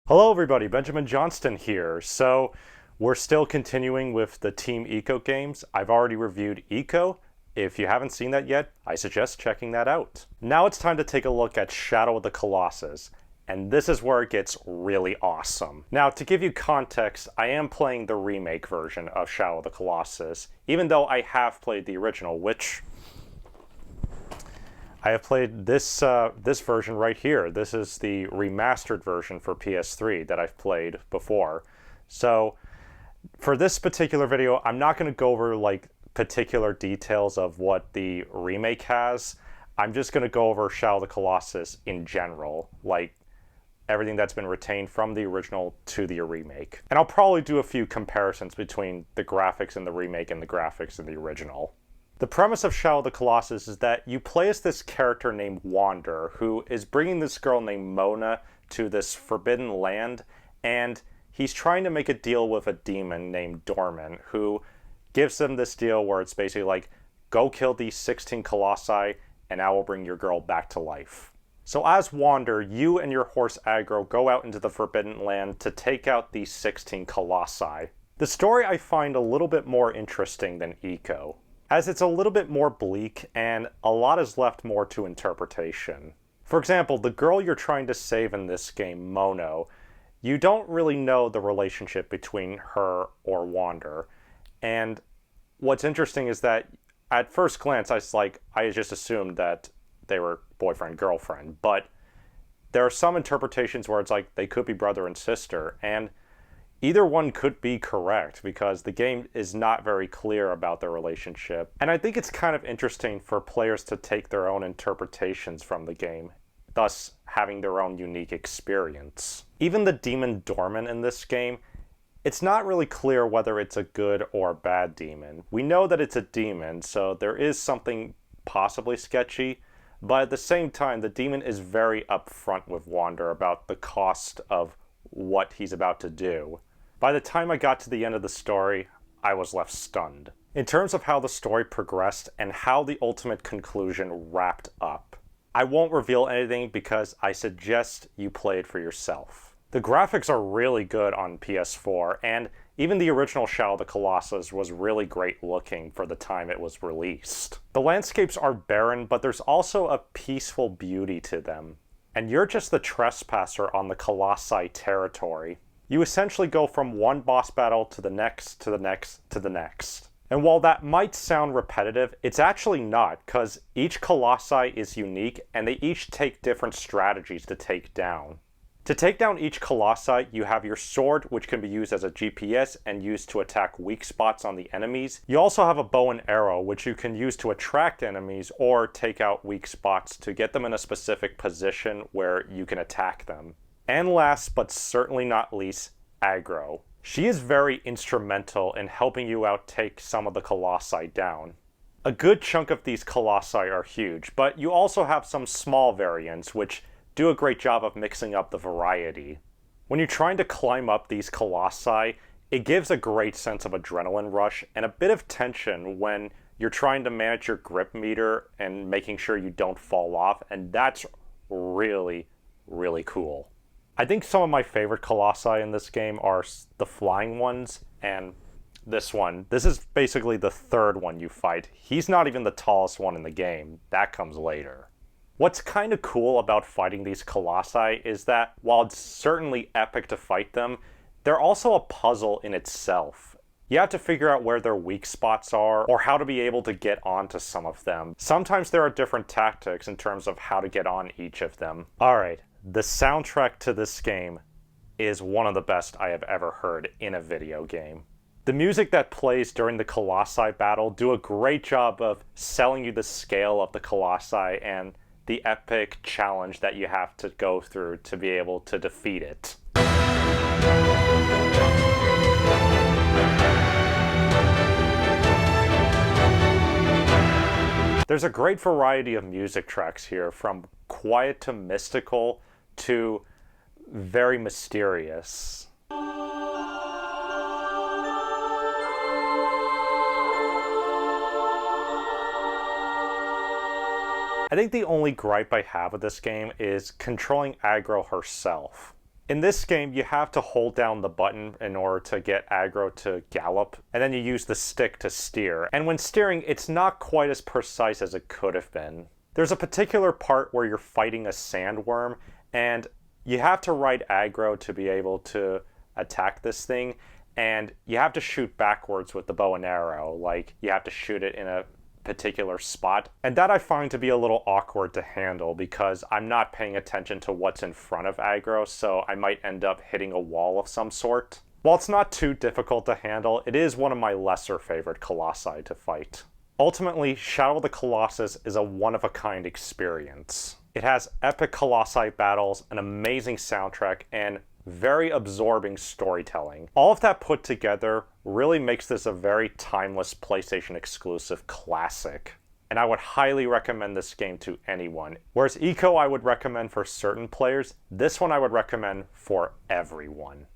Hello everybody, Benjamin Johnston here. So we're still continuing with the Team Eco games. I've already reviewed Eco. If you haven't seen that yet, I suggest checking that out. Now it's time to take a look at Shadow of the Colossus. And this is where it gets really awesome. Now, to give you context, I am playing the remake version of Shadow of the Colossus, even though I have played the original, which I have played this version right here. This is the remastered version for PS3 that I've played before. So for this particular video, I'm not going to go over like particular details of what the remake has. I'm just going to go over Shadow of the Colossus in general, like everything that's been retained from the original to the remake. And I'll probably do a few comparisons between the graphics in the remake and the graphics in the original. The premise of Shadow of the Colossus is that you play as this character named Wander, who is bringing this girl named Mona to this forbidden land, and he's trying to make a deal with a demon named Dorman, who gives them this deal where it's basically like, go kill these 16 Colossi, and I will bring your girl back to life. So as Wander, you and your horse Aggro go out into the Forbidden Land to take out these 16 Colossi. The story I find a little bit more interesting than Eco, as it's a little bit more bleak and a lot is left more to interpretation. For example, the girl you're trying to save in this game, Mono, you don't really know the relationship between her or Wander. And what's interesting is that at first glance, I just assumed that they were boyfriend-girlfriend, but there are some interpretations where it's like they could be brother and sister, and either one could be correct because the game is not very clear about their relationship. And I think it's kind of interesting for players to take their own interpretations from the game, thus having their own unique experience. Even the demon Dorman in this game, it's not really clear whether it's a good or bad demon. We know that it's a demon, so there is something possibly sketchy, but at the same time, the demon is very upfront with Wander about the cost of what he's about to do. By the time I got to the end of the story, I was left stunned. In terms of how the story progressed and how the ultimate conclusion wrapped up, I won't reveal anything because I suggest you play it for yourself. The graphics are really good on PS4, and even the original Shadow of the Colossus was really great looking for the time it was released. The landscapes are barren, but there's also a peaceful beauty to them. And you're just the trespasser on the Colossi territory. You essentially go from one boss battle to the next, to the next, to the next. And while that might sound repetitive, it's actually not, because each Colossi is unique and they each take different strategies to take down. To take down each Colossi, you have your sword, which can be used as a GPS and used to attack weak spots on the enemies. You also have a bow and arrow, which you can use to attract enemies or take out weak spots to get them in a specific position where you can attack them. And last, but certainly not least, Aggro. She is very instrumental in helping you out take some of the Colossi down. A good chunk of these Colossi are huge, but you also have some small variants, which do a great job of mixing up the variety. When you're trying to climb up these Colossi, it gives a great sense of adrenaline rush and a bit of tension when you're trying to manage your grip meter and making sure you don't fall off, and that's really, really cool. I think some of my favorite Colossi in this game are the flying ones, and this one. This is basically the third one you fight. He's not even the tallest one in the game. That comes later. What's kind of cool about fighting these Colossi is that while it's certainly epic to fight them, they're also a puzzle in itself. You have to figure out where their weak spots are or how to be able to get onto some of them. Sometimes there are different tactics in terms of how to get on each of them. Alright, the soundtrack to this game is one of the best I have ever heard in a video game. The music that plays during the Colossi battle do a great job of selling you the scale of the Colossi and the epic challenge that you have to go through to be able to defeat it. There's a great variety of music tracks here, from quiet to mystical to very mysterious. I think the only gripe I have with this game is controlling Aggro herself. In this game, you have to hold down the button in order to get aggro to gallop, and then you use the stick to steer. And when steering, it's not quite as precise as it could have been. There's a particular part where you're fighting a sandworm, and you have to ride aggro to be able to attack this thing, and you have to shoot backwards with the bow and arrow. Like, you have to shoot it in a particular spot. And that I find to be a little awkward to handle because I'm not paying attention to what's in front of aggro, so I might end up hitting a wall of some sort. While it's not too difficult to handle, it is one of my lesser favorite Colossi to fight. Ultimately, Shadow of the Colossus is a one-of-a-kind experience. It has epic Colossi battles, an amazing soundtrack, and very absorbing storytelling. All of that put together really makes this a very timeless PlayStation exclusive classic. And I would highly recommend this game to anyone. Whereas Eco I would recommend for certain players, this one I would recommend for everyone.